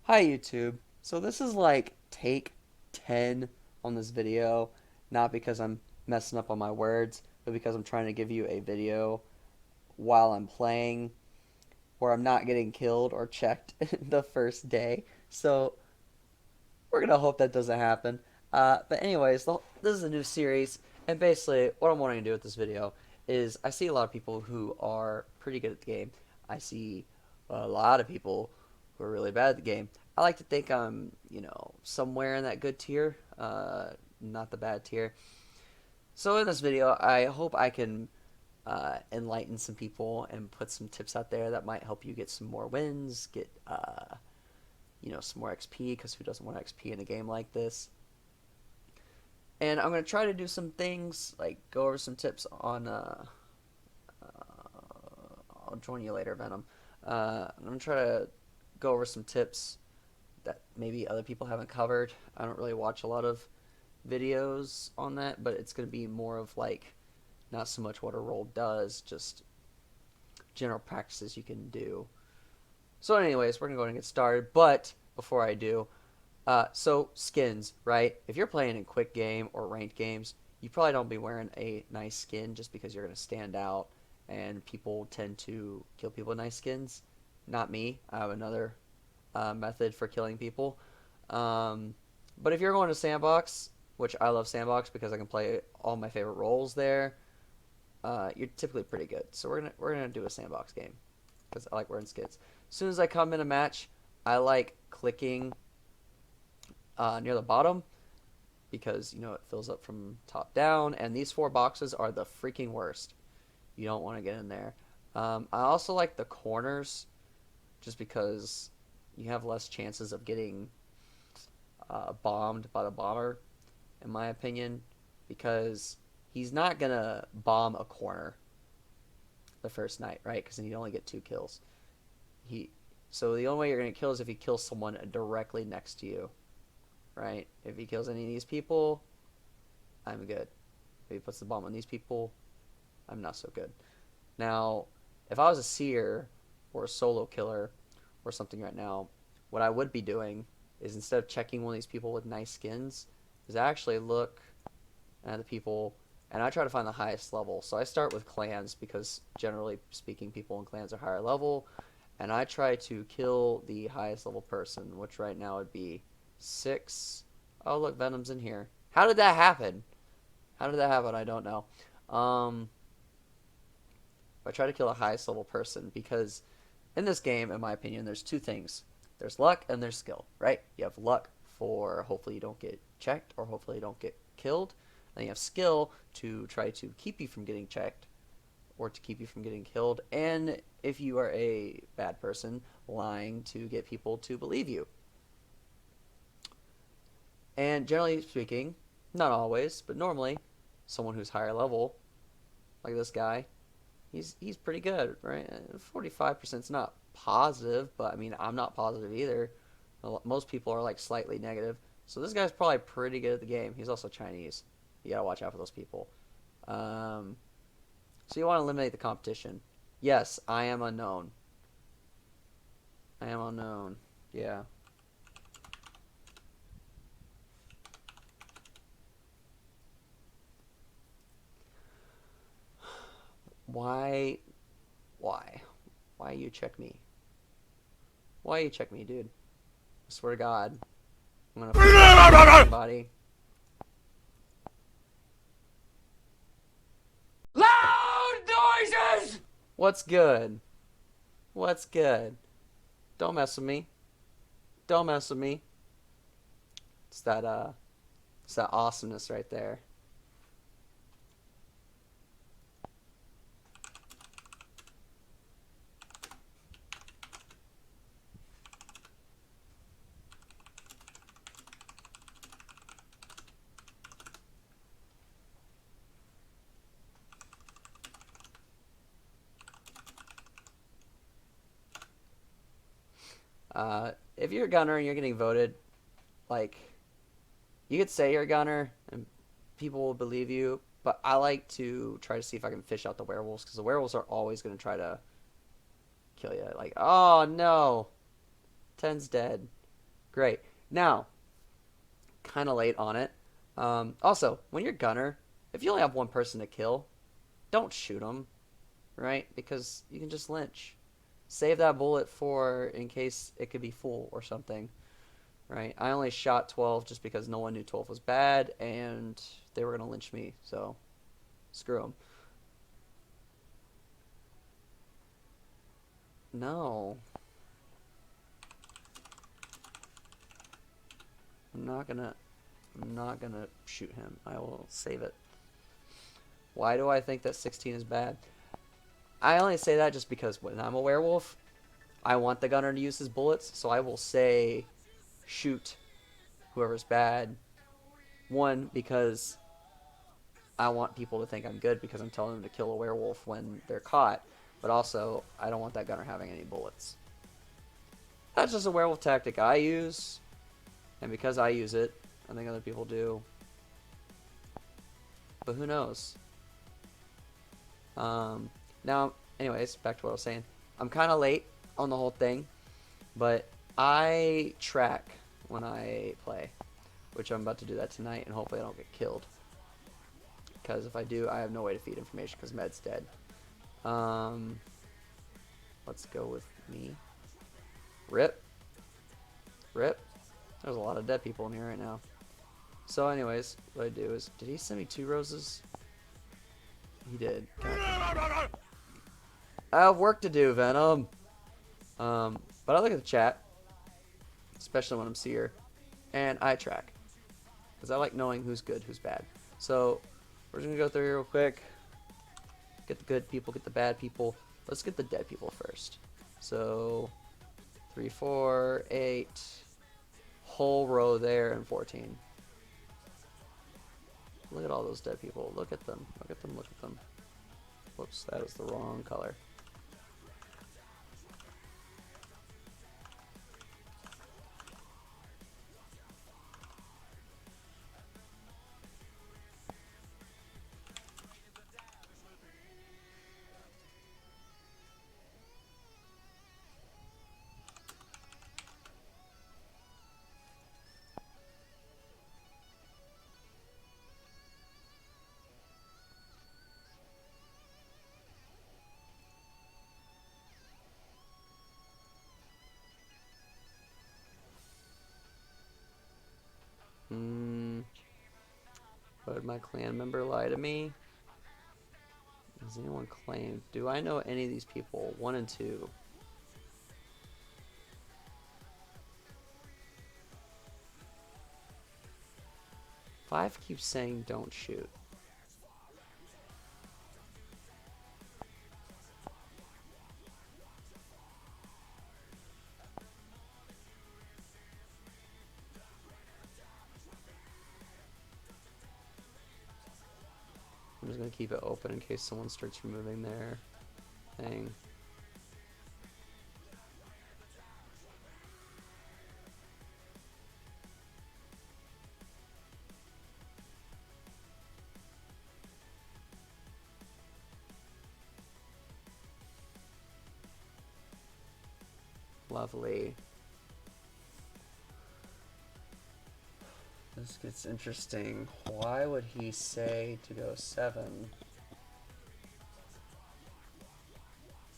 Hi YouTube. So this is like take 10 on this video, not because I'm messing up on my words, but because I'm trying to give you a video while I'm playing where I'm not getting killed or checked the first day. So we're gonna hope that doesn't happen. But anyways, this is a new series, and basically what I'm wanting to do with this video is I see a lot of people who are pretty good at the game. I see a lot of people who are really bad at the game. I like to think I'm, somewhere in that good tier, not the bad tier. So in this video, I hope I can enlighten some people and put some tips out there that might help you get some more wins, get some more XP, because who doesn't want XP in a game like this? And I'm going to try to do some things, like go over some tips on, I'll join you later, Venom. I'm going to try to go over some tips that maybe other people haven't covered. I don't really watch a lot of videos on that, but it's going to be more of like, not so much what a role does, just general practices you can do. So anyways, we're going to go ahead and get started, but before I do, so skins, right? If you're playing in quick game or ranked games, you probably don't be wearing a nice skin just because you're going to stand out, and people tend to kill people with nice skins. Not me. I have another method for killing people. Um, but if you're going to sandbox, which I love sandbox because I can play all my favorite roles there, you're typically pretty good. So we're gonna do a sandbox game because I like wearing skins. As soon as I come in a match, I like clicking near the bottom because it fills up from top down, and these four boxes are the freaking worst. You don't want to get in there. I also like the corners just because you have less chances of getting bombed by the bomber, in my opinion, because he's not gonna bomb a corner the first night, right? Because then you only get 2 kills. He so the only way you're gonna kill is if he kills someone directly next to you, right? If he kills any of these people, I'm good. If he puts the bomb on these people, I'm not so good. Now, if I was a seer or a solo killer or something right now, what I would be doing is instead of checking one of these people with nice skins, is I actually look at the people and I try to find the highest level. So I start with clans because generally speaking, people in clans are higher level, and I try to kill the highest level person, which right now would be 6. Oh, look, Venom's in here. How did that happen? How did that happen? I don't know. Um, I try to kill the highest level person because in this game, in my opinion, there's two things. There's luck and there's skill, right? You have luck for hopefully you don't get checked or hopefully you don't get killed. And you have skill to try to keep you from getting checked or to keep you from getting killed. And if you are a bad person, lying to get people to believe you. And generally speaking, not always, but normally, someone who's higher level, like this guy, he's pretty good, right? 45% is not positive, but I mean, I'm not positive either. Most people are like slightly negative. So this guy's probably pretty good at the game. He's also Chinese. You gotta watch out for those people. Um, so you want to eliminate the competition. Yes, I am unknown. I am unknown. Yeah. Why? Why? Why you check me? Why you check me, dude? I swear to God, I'm gonna kill somebody. Loud noises! What's good? What's good? Don't mess with me. Don't mess with me. It's that it's that awesomeness right there. If you're a gunner and you're getting voted, like you could say you're a gunner and people will believe you, but I like to try to see if I can fish out the werewolves because the werewolves are always going to try to kill you. Like, oh no, Ten's dead. Great. Now, kind of late on it. Also, when you're gunner, if you only have one person to kill, don't shoot them, right? Because you can just lynch. Save that bullet for in case it could be full or something, right? I only shot 12 just because no one knew 12 was bad and they were going to lynch me, so screw them. No. I'm not gonna shoot him. I will save it. Why do I think that 16 is bad? I only say that just because when I'm a werewolf, I want the gunner to use his bullets, so I will say shoot whoever's bad. One, because I want people to think I'm good because I'm telling them to kill a werewolf when they're caught, but also I don't want that gunner having any bullets. That's just a werewolf tactic I use, and because I use it, I think other people do. But who knows? Now, anyways, back to what I was saying. I'm kind of late on the whole thing, but I track when I play, which I'm about to do that tonight, and hopefully I don't get killed. Because if I do, I have no way to feed information because Med's dead. Let's go with me. Rip. Rip. There's a lot of dead people in here right now. So anyways, what I do is, did he send me 2 roses? He did. I have work to do, Venom. But I look at the chat, especially when I'm seer, and I track. Because I like knowing who's good, who's bad. So, we're just going to go through here real quick. Get the good people, get the bad people. Let's get the dead people first. So, 3, 4, 8, whole row there, and 14. Look at all those dead people. Look at them. Look at them. Look at them. Whoops, that was the wrong color. But did my clan member lie to me? Has anyone claimed? Do I know any of these people? 1 and 2. 5 keeps saying don't shoot. I'm just going to keep it open in case someone starts removing their thing. Lovely. This gets interesting. Why would he say to go 7?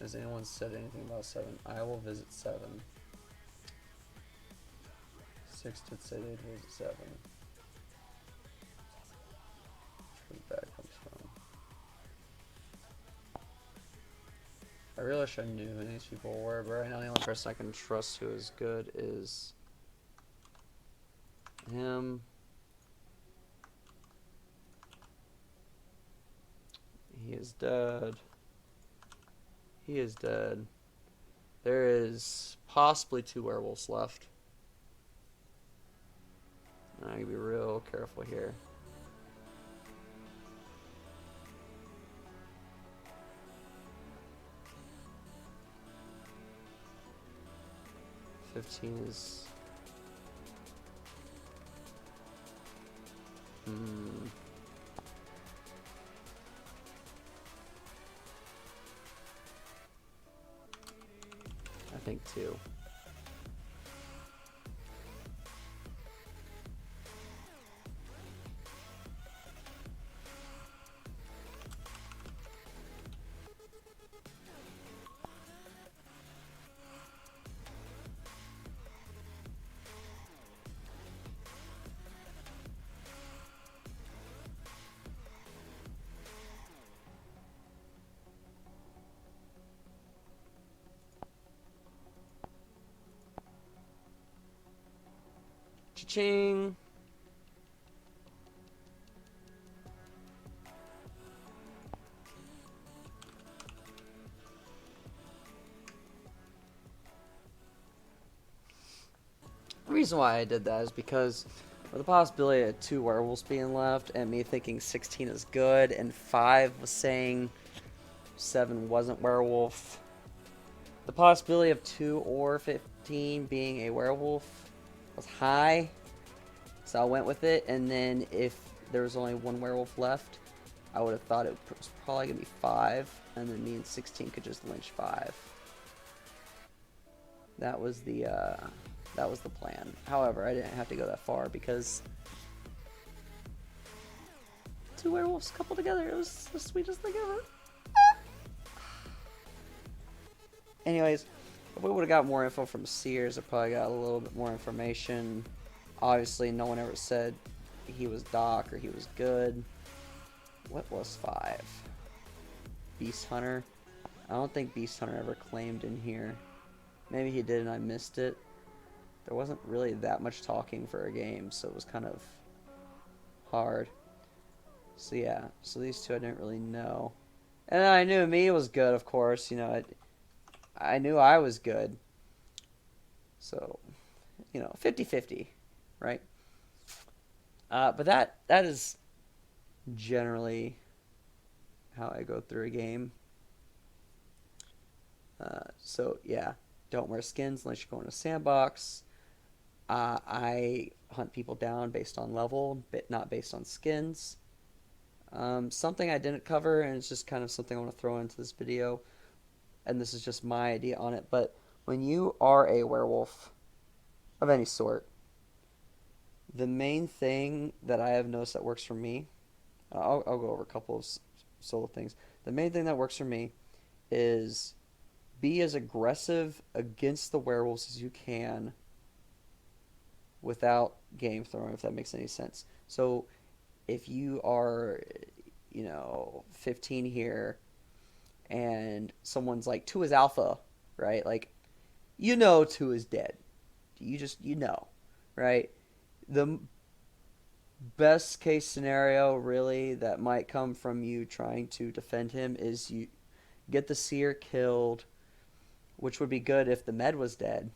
Has anyone said anything about 7? I will visit 7. 6 did say they'd visit 7. Where the bad comes from. I really wish I knew who these people were, but right now the only person I can trust who is good is him. He is dead. He is dead. There is possibly 2 werewolves left. I gotta be real careful here. "15 is... I think 2. Cha-ching. The reason why I did that is because with the possibility of 2 werewolves being left and me thinking 16 is good and 5 was saying 7 wasn't werewolf, the possibility of 2 or 15 being a werewolf was high, so I went with it. And then if there was only 1 werewolf left, I would have thought it was probably going to be 5, and then me and 16 could just lynch 5. That was the plan. However, I didn't have to go that far because 2 werewolves coupled together, it was the sweetest thing ever. Anyways, if we would have got more info from Sears, I probably got a little bit more information. Obviously, no one ever said he was Doc or he was good. What was 5? Beast Hunter? I don't think Beast Hunter ever claimed in here. Maybe he did and I missed it. There wasn't really that much talking for a game, so it was kind of hard. So yeah, so these 2 I didn't really know. And I knew me was good, of course. You know, I knew I was good. So, 50-50, right? But that is generally how I go through a game. So yeah, don't wear skins unless you go in a sandbox. I hunt people down based on level, but not based on skins. Something I didn't cover, and it's just kind of something I want to throw into this video, and this is just my idea on it, but when you are a werewolf of any sort, the main thing that I have noticed that works for me, I'll go over a couple of solo things. The main thing that works for me is be as aggressive against the werewolves as you can without game throwing, if that makes any sense. So if you are, 15 here and someone's like 2 is alpha, right? Like, 2 is dead. You know, right? The best case scenario really that might come from you trying to defend him is you get the seer killed, which would be good if the med was dead,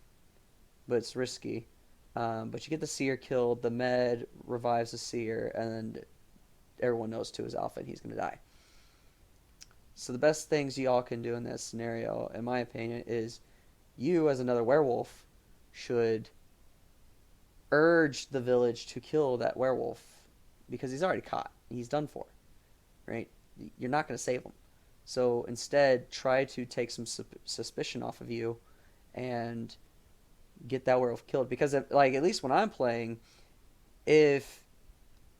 but it's risky. But you get the seer killed, the med revives the seer, and everyone knows 2 is alpha and he's going to die. So the best things y'all can do in this scenario, in my opinion, is you as another werewolf should urge the village to kill that werewolf because he's already caught. He's done for, right? You're not going to save him. So instead, try to take some suspicion off of you and get that werewolf killed. Because, at least when I'm playing, if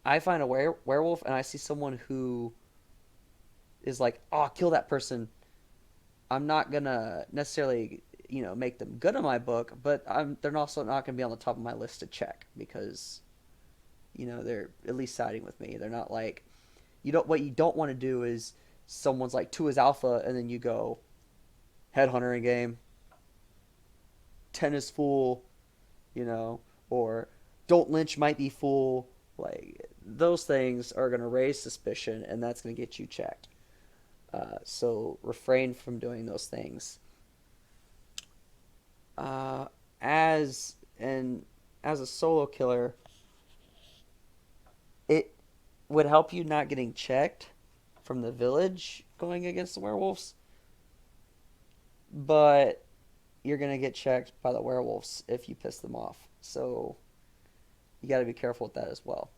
I find a werewolf and I see someone who is like, oh, kill that person, I'm not going to necessarily, make them good in my book, but they're also not going to be on the top of my list to check because, they're at least siding with me. They're not like, what you don't want to do is someone's like 2 is alpha and then you go headhunter in game, 10 is fool, or don't lynch might be fool. Like, those things are going to raise suspicion and that's going to get you checked. So refrain from doing those things. As a solo killer, it would help you not getting checked from the village going against the werewolves, but you're going to get checked by the werewolves if you piss them off. So you got to be careful with that as well.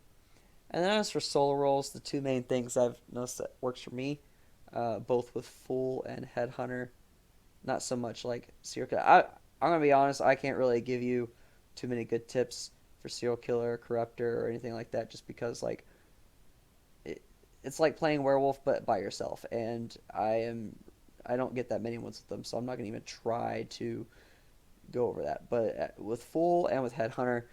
And then as for solo roles, the 2 main things I've noticed that works for me, both with Fool and Headhunter, not so much like Serial Killer. I'm going to be honest, I can't really give you too many good tips for Serial Killer, Corruptor, or anything like that, just because, it's like playing Werewolf but by yourself, and I don't get that many ones with them, so I'm not going to even try to go over that. But with Fool and with Headhunter,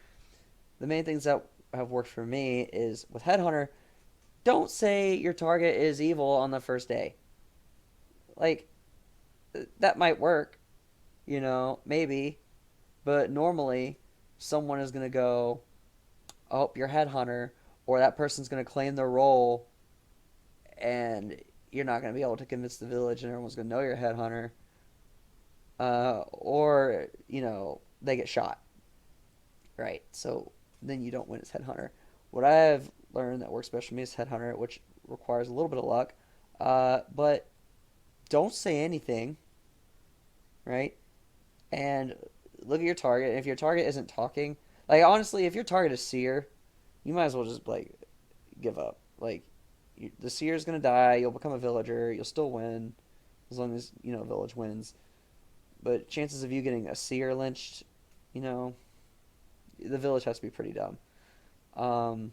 the main things that have worked for me is with Headhunter, don't say your target is evil on the first day. Like, that might work, maybe, but normally someone is going to go, oh, you're headhunter, or that person's gonna claim their role, and you're not gonna be able to convince the village, and everyone's gonna know you're a headhunter, or they get shot, right? So then you don't win as headhunter. What I have learned that works best for me is headhunter, which requires a little bit of luck, but don't say anything, right? And look at your target. And if your target isn't talking, like honestly, if your target is seer, you might as well just like give up. Like the seer's gonna die. You'll become a villager. You'll still win as long as village wins. But chances of you getting a seer lynched, you know, the village has to be pretty dumb. Um,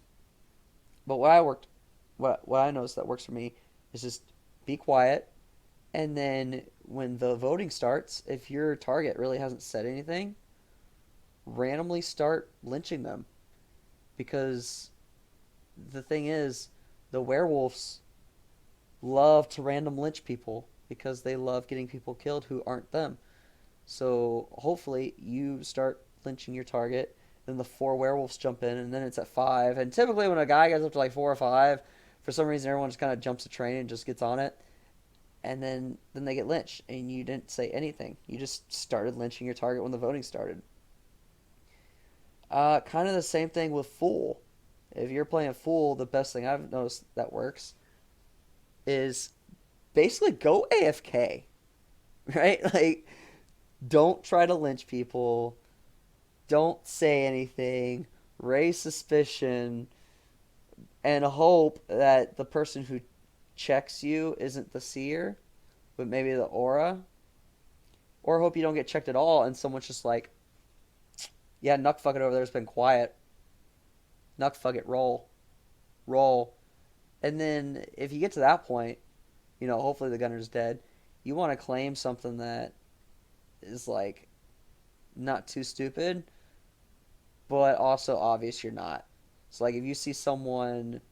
but what I noticed that works for me is just be quiet, and then when the voting starts, if your target really hasn't said anything, randomly start lynching them. Because the thing is, the werewolves love to random lynch people because they love getting people killed who aren't them. So hopefully you start lynching your target, then the four werewolves jump in, and then it's at five. And typically when a guy gets up to like four or five, for some reason everyone just kind of jumps the train and just gets on it, and then they get lynched, and you didn't say anything. You just started lynching your target when the voting started. Kind of the same thing with Fool. If you're playing Fool, the best thing I've noticed that works is basically go AFK, right? Like, don't try to lynch people. Don't say anything. Raise suspicion, and hope that the person who checks you isn't the seer, but maybe the aura. Or hope you don't get checked at all, and someone's just like, yeah, NuckFuggett over there's been quiet. NuckFuggett, roll. Roll. And then if you get to that point, hopefully the gunner's dead. You want to claim something that is like not too stupid, but also obvious you're not. So like if you see someone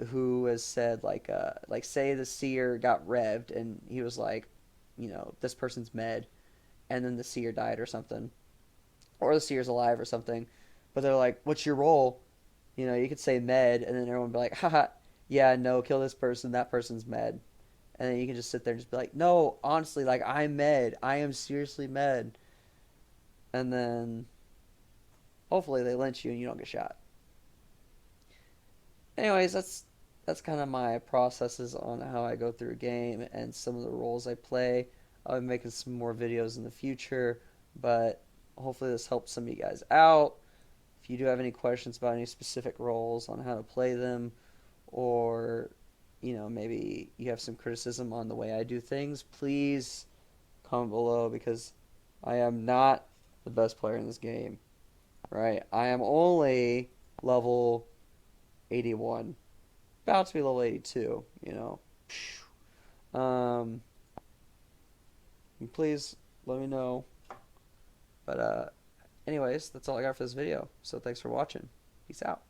who has said like say the seer got revved and he was like, this person's med, and then the seer died or something, or the seer's alive or something, but they're like, what's your role? You could say med, and then everyone would be like, haha, yeah, no, kill this person, that person's med. And then you can just sit there and just be like, no, honestly, like, I'm med. I am seriously med. And then hopefully they lynch you and you don't get shot. Anyways, that's kind of my processes on how I go through a game and some of the roles I play. I'll be making some more videos in the future, but hopefully this helps some of you guys out. If you do have any questions about any specific roles on how to play them, or maybe you have some criticism on the way I do things, please comment below, because I am not the best player in this game. Right? I am only level 81, about to be level 82. Um, please let me know. But anyways, that's all I got for this video. So thanks for watching. Peace out.